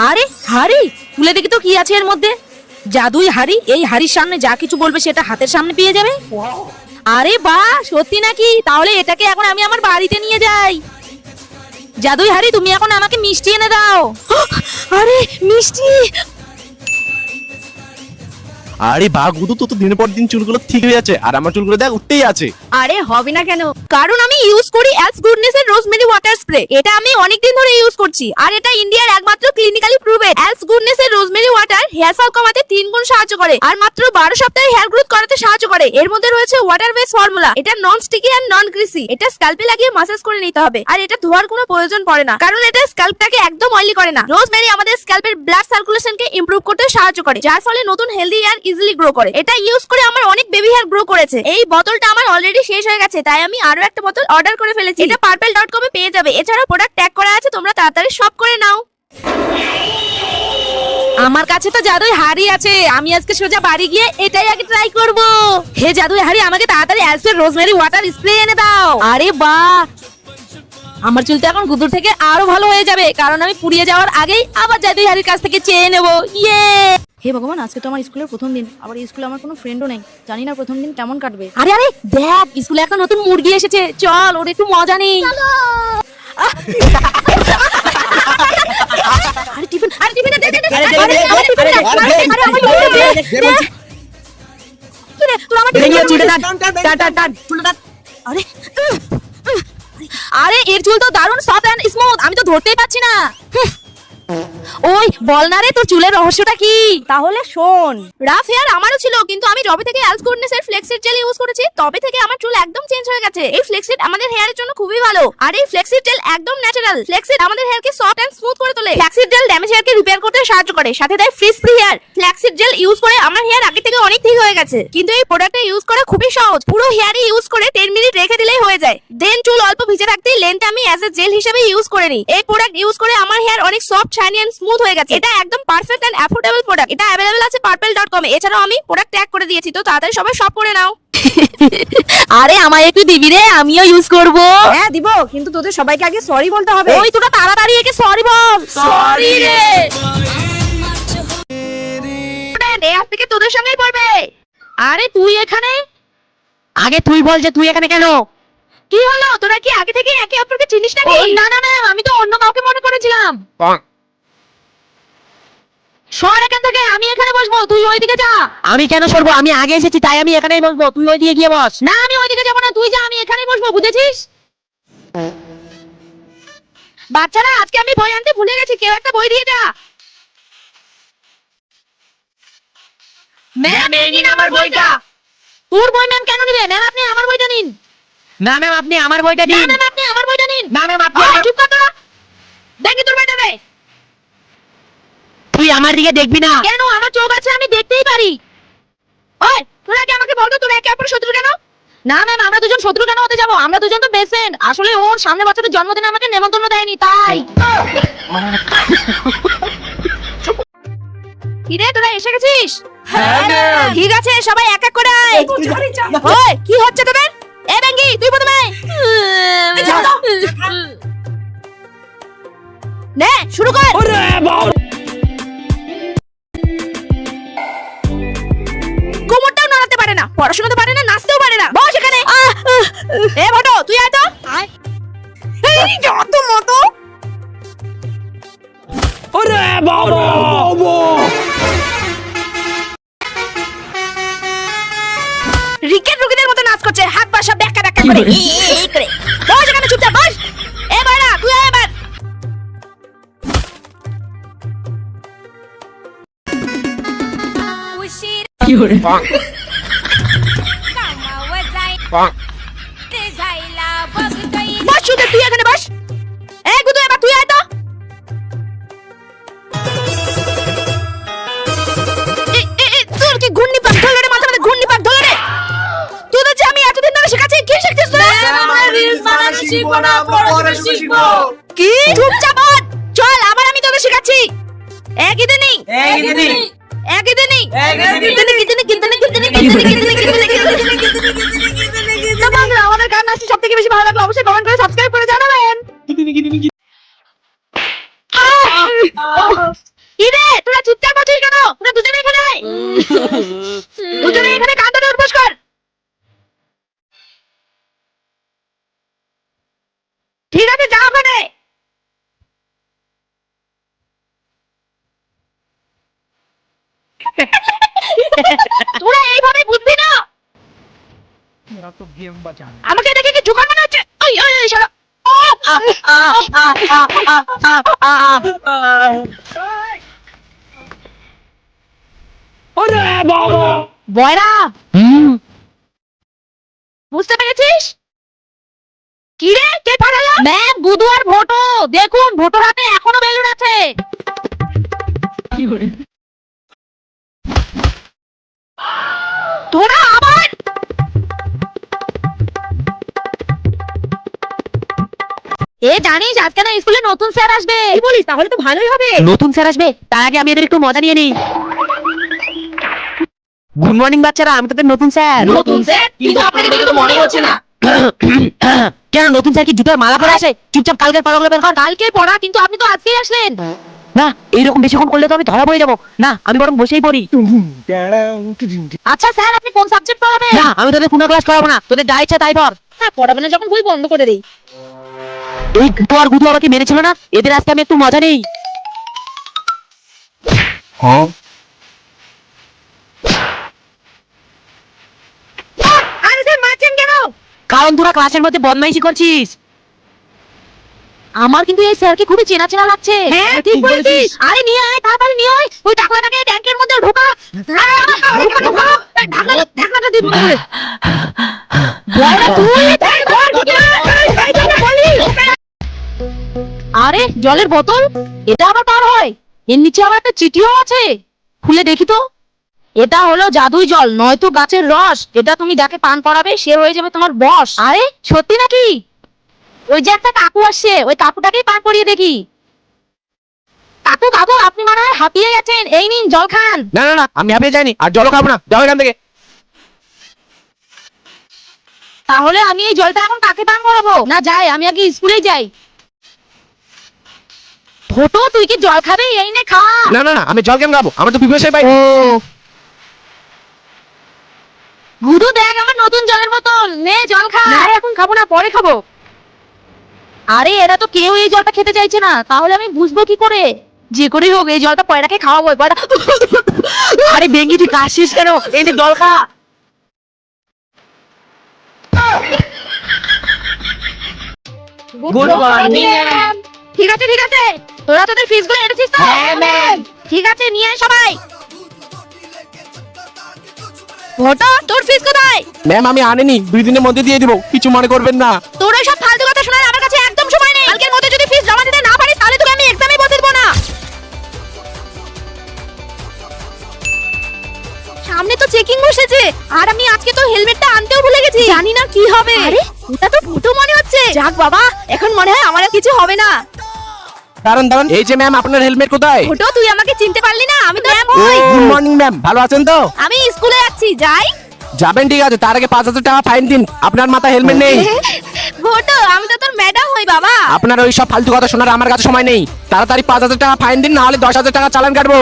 আরে হাড়ি, তুলে দেখি তো কি আছে এর মধ্যে। জাদুই হাড়ি, এই হাড়ির সামনে যা কিছু বলবে সেটা হাতের সামনে পেয়ে যাবে। আরে বাহ, সত্যি নাকি? তাহলে এটাকে এখন আমি আমার বাড়িতে নিয়ে যাই। জাদুই হাড়ি, তুমি এখন আমাকে মিষ্টি এনে দাও। আরে মিষ্টি! আরে বাঘ গুদু, তো দিনের পর দিন চুলগুলো ঠিক হয়ে যাচ্ছে, আর আমার চুলগুলো দেখ উঠতেই আছে। আরে হবে না কেন? কারণ আমি ইউজ করি অ্যালস গুডনেস এর রোজমেরি ওয়াটার স্প্রে। এটা আমি অনেকদিন ধরে ইউজ করছি, আর এটা ইন্ডিয়ার একমাত্র ক্লিনিক্যালি প্রুভেড। অ্যালস গুডনেস এর রোজমেরি ওয়াটার হেয়ার ফল কমাতে 3 গুণ সাহায্য করে, আর মাত্র 12 সপ্তাহে হেয়ার গ্রোথ করাতে সাহায্য করে। এর মধ্যে রয়েছে ওয়াটার বেস ফর্মুলা। এটা নন স্টিকি আর নন গ্রিসি। এটা স্ক্যাল্পে লাগিয়ে মাসাজ করে নিতে হবে, আর এটা ধোয়ার কোনো প্রয়োজন পড়ে না, কারণ এটা স্ক্যাল্পটাকে একদম অয়েলি করে না। রোজমেরি আমাদের স্ক্যাল্পের ব্লাড সার্কুলেশনকে ইমপ্রুভ করতে সাহায্য করে, যার ফলে নতুন হেলদি হেয়ার ইজিলি গ্রো করে। এটা ইউজ করে আমার অনেক বেবি হেয়ার গ্রো করেছে। এই বোতলটা আমার অলরেডি শেষ হয়ে গেছে, তাই আমি আরো একটা বোতল অর্ডার করে ফেলেছি। এটা purple.com এ পেয়ে যাবে। এছাড়াও প্রোডাক্ট ট্যাগ করা আছে, তোমরা তাড়াতাড়ি শপ করে নাও। আমার কাছে তো জাদুই হাড়ি আছে, আমি আজকে সোজা বাড়ি গিয়ে এটাই আগে ট্রাই করব। হে জাদুই হাড়ি, আমাকে তাড়াতাড়ি অ্যালসের রোজমেরি ওয়াটার স্প্রে এনে দাও। আরে বাহ, আমার চুলটা এখন গুদুর থেকে আরো ভালো হয়ে যাবে, কারণ আমি ফুরিয়ে যাওয়ার আগেই আবার জাদুই হাড়ির কাছ থেকে চেয়ে নেব। ইয়ে! হে ভগবান, আজকে তো আমার স্কুলের প্রথম দিন, আবার এই স্কুলে আমার কোনো ফ্রেন্ডও নেই। জানি না প্রথম দিন কেমন কাটবে। আরে আরে দেখ, স্কুলে একটা নতুন মুরগি এসেছে, চল ওর একটু মজা নেই। আরে টিফিন, আরে টিফিন দে দে দে। আরে আমার টিফিন দে, আরে আমার টিফিন দে। কি রে, তুই আমার টিফিন চুলটা টান চুলটা টান। আরে আরে এর চুল তো দারুণ সফট এন্ড স্মুথ, আমি তো ধরতেই পাচ্ছি না। ওই বল না রে, তোর চুলের রহস্যটা কি? তাহলে শোন, রাফ হেয়ার আমারও ছিল, কিন্তু আমি যবে থেকে অ্যালস গুডনেস এর ফ্লেক্সিড জেল ইউজ করেছি, তবে থেকে আমার চুল একদম চেঞ্জ হয়ে গেছে। এই ফ্লেক্সিড আমাদের হেয়ারের জন্য খুবই ভালো, আর এই ফ্লেক্সিড জেল একদম ন্যাচারাল। ফ্লেক্সিড আমাদের হেয়ারকে সফট এন্ড স্মুথ করে তোলে। ফ্লেক্সিড জেল ড্যামেজ হেয়ারকে রিপেয়ার করতে সাহায্য করে, সাথে দেয় frizz free hair. Flaxseed gel use করে আমার হেয়ার আগে থেকে অনেক ঠিক হয়ে গেছে, কিন্তু এই প্রোডাক্টটা ইউজ করা খুবই সহজ। পুরো হেয়ারই ইউজ করে 10 মিনিট রেখে দিলেই হয়ে যায়। দেন চুল অল্প ভিজে রাখতেই লেন্থে আমি অ্যাজ এ জেল হিসেবে ইউজ করে নিই। এই প্রোডাক্ট ইউজ করে আমার হেয়ার অনেক সফট, শাইনি এন্ড স্মুথ হয়ে গেছে। এটা একদম পারফেক্ট এন্ড অ্যাফোর্ডেবল প্রোডাক্ট। এটা अवेलेबल আছে purple.com এ। এছাড়াও আমি প্রোডাক্ট ট্যাগ করে দিয়েছি, তো তাড়াতাড়ি সবাই শপ করে নাও। আরে আমায় একটু দিবি রে, আমিও ইউজ করব। হ্যাঁ দিব, কিন্তু তোদের সবাইকে আগে সরি বলতে হবে। ওই তোরা তাড়াতাড়ি একে সরি বল। সরি রে। আজ থেকে তোদের সঙ্গেই পড়বে। আরে তুই এখানে? আগে তুই বল যে তুই এখানে কেন? কি হলো, তোরা কি আগে থেকে একে অপরকে চিনিস নাকি? না না না, আমি তো অন্য কাউকে মনে করেছিলাম। সর এখান থেকে, আমি এখানে বসবো, তুই ওইদিকে যা। আমি কেন সরবো? আমি আগে এসেছি, তাই আমি এখানেই বসবো, তুই ওইদিকে গিয়ে বস। না, আমি ওইদিকে যাবো না, তুই যা, আমি এখানেই বসবো, বুঝেছিস? বাচ্চারা, আজকে আমি বই আনতে ভুলে গেছি, কেউ একটা বই দিয়ে যা। ম্যাম, এই নিন আমার বইটা। তোর বই ম্যাম কেন নিবে? ম্যাম আপনি আমার বইটা নিন। না ম্যাম, আপনি আমার বইটা না দিন। ম্যাম আপনি আমার বইটা নিন। না ম্যাম, আপনি ওই, চুপ কর তোরা। দেখি তোর বইটা দে। তুই আমার দিকে দেখবি না। কেন? আমার চোখ আছে, আমি দেখতেই পারি। ওই তোরা কি আমাকে বলতো তোরা একে অপরের শত্রু কেন? না ম্যাম, আমরা দুজন শত্রু কেন হতে যাবো? আমরা দুজন তো বেস্ট ফ্রেন্ড। আসলে ওর সামনের বছরের জন্মদিনে আমাকে নেমন্তন্ন দেয়নি, তাই। কি রে, তোরা এসে গেছিস? হ্যাঁ ম্যাম। ঠিক আছে, সবাই এক এক করে আয়। ওই কি হচ্ছে তোদের? এ বেঙ্গি, তুই প্রথমে আয়। নে শুরু কর। কোমরটাও নড়াতে পারে না, পড়াশোনা তো পারে না, নাচতেও পারে না। বস এখানে। এ ভটো, তুই আয় তো। এই যত মতো। রিকেট রুগীদের মতো নাচ করছে, হাত পা সব ব্যাকা ব্যাকা করে। এই করে বস এখানে, চুপচাপ বস। এ বাড়া, তুই আয় এবার। কি করে? বস চুপচাপ, তুই এখানে বস। এ গুদু, এবার তুই আয় তো। তোর কি ঘূর্ণি পাক ধরলো রে? মাথা মধ্যে ঘূর্ণি পাক ধরলো রে? তোদের যে আমি এতদিন ধরে শেখাচ্ছি, কি শিখছিস তোরা? কি? চুপচাপ বস। চল, আবার আমি তোদের শেখাচ্ছি। একই দিনই আমাদের গান নাচটি সব থেকে বেশি ভালো লাগলো, অবশ্যই কমেন্ট করে সাবস্ক্রাইব করে জানাবেন। কি রে তোরা চুপচাপ আছিস কেন? তোরা দুজনে এখানে আয়। দুজনে এখানে কাঁধে উঠবস কর। ঠিক আছে যা ওখানে। তোরা এইভাবে বুঝবি না। আমাকে দেখে কি ঝুঁকার মনে হচ্ছে? ওই ওই ওই শালা। বয়রা বুঝতে পেরেছিস? কি রে কে পাঠালো? ম্যাম বুধু আর ভোটো। দেখুন ভোটোর হাতে এখনো বেলুন আছে। তোরা আবার জানিস আজকে না স্কুলে নতুন স্যার আসবে। কি বলিস? তাহলে তো ভালোই হবে। নতুন স্যার আসবে তার আগে আমি এদের একটু মজা নিয়ে নিই। গুড মর্নিং বাচ্চারা, আমি তোদের নতুন স্যার। নতুন স্যার? কিন্তু আপনাকে দেখে তো মনে হচ্ছে না। কেন নতুন স্যার কি জুতার মালা পরে আসে? চুপচাপ কালকে পড়াগুলো বের কর। কালকে পড়া কিন্তু আপনি তো আজকেই আসলেন। না এইরকম বেশিক্ষণ করলে তো আমি ধরা পড়ে যাবো। না আমি বরং বসেই পড়ি। আচ্ছা স্যার আপনি কোন সাবজেক্ট পড়াবেন? না আমি তোদের কোনো ক্লাস করাবো না, তোদের যা ইচ্ছা তাই পড়। হ্যাঁ পড়াবে না যখন বই বন্ধ করে দেই। এই গুতো আর গুতো আমাকে মেরেছিল না, এদের আজকে আমি একটু মজা নেই। আরে স্যার মারছেন কেন? কারণ তোরা ক্লাসের মধ্যে বদমাইশি করছিস। আমার কিন্তু এই স্যারকে খুবই চেনা চেনা লাগছে। হ্যাঁ ঠিক বলেছিস। আরে নিয়ে আয় তাড়াতাড়ি নিয়ে আয়। ওই টাকলাটাকে ট্যাঙ্কের মধ্যে ঢোকা। ঢোকা ঢাকনাটা দিবি করে। বড় তুই আরে জলের বোতল, এটা আবার কার হয়? এর নিচে আবার একটা চিঠিও আছে। খুলে দেখি তো। এটা হলো জাদুই জল, নয়তো গাছের রস। এটা তুমি যাকে পান করাবে সে হয়ে যাবে তোমার বস। আরে সত্যি নাকি? ওই যে একটা কাকু আসছে, ওই কাকুটাকেই পান করিয়ে দেখি। কাকু কাকু আপনি মনে হয় হাঁপিয়ে গেছেন, এই নিন জল খান। না না না, আমি হাঁপিয়ে যাইনি, আর জলও খাবো না, যাও এখান থেকে। তাহলে আমি এই জলটা এখন কাকে পান করাবো? না যাই, আমি আগে স্কুলেই যাই। ফটো তুই কি জল খাবে? এই নে খা। না না না, আমি জল কেন খাবো? আমার তো পিপাসাই পাই। গুরু দেখ আমার নতুন জলের বোতল, নে জল খা। না এখন খাবো না, পরে খাবো। আরে এরা তো কেউ এই জলটা খেতে চাইছে না, তাহলে আমি বুঝবো কি করে? যে করেই হোক এই জলটা পয়রাকে খাওয়াবো। পয়রা আরে বেঙ্গি তুই কাশিস কেন? এই নে জল খা। Good morning ma'am. ঠিক আছে ঠিক আছে, তোরা তোদের ফিসগুলো এনেছিস তো? হ্যাঁ ম্যাম। ঠিক আছে নিয়ে আয় সবাই। ভোটো তোর ফিস কোথায়? ম্যাম আমি আনিনি, 2 দিনের মধ্যে দিয়ে দিব, কিছু মনে করবেন না। তোর ওই সব ফালতু কথা শোনার আমার কাছে একদম সময় নেই। কালকের মধ্যে যদি ফিস জমা দিতে না পারিস তাহলে তোকে আমি এক্সামে বসে দেব না। সামনে তো চেকিং বসেছে, আর আমি আজকে তো হেলমেটটা আনতেও ভুলে গেছি। জানি না কি হবে। আরে ওটা তো ফুটো মনে হচ্ছে। যাক বাবা, এখন মনে হয় আমার আর কিছু হবে না। দাঁড়ান দাঁড়ান, এই যে ম্যাম আপনার হেলমেট কোথায়? ফুটো তুই আমাকে চিনতে পারলি না? আমি তো গুড মর্নিং ম্যাম, ভালো আছেন তো? আমি স্কুলে যাচ্ছি, যাই। যাবেন ঠিক আছে, তার আগে 5000 টাকা ফাইন দিন, আপনার মাথায় হেলমেট নেই। ভোটো আমি তো তোর ম্যাডাম হই বাবা। আপনার ওই সব ফালতু কথা শোনার আমার কাছে সময় নেই। তাড়াতাড়ি 5000 টাকা ফাইন দিন, না হলে 10,000 টাকা চালান কাটবো।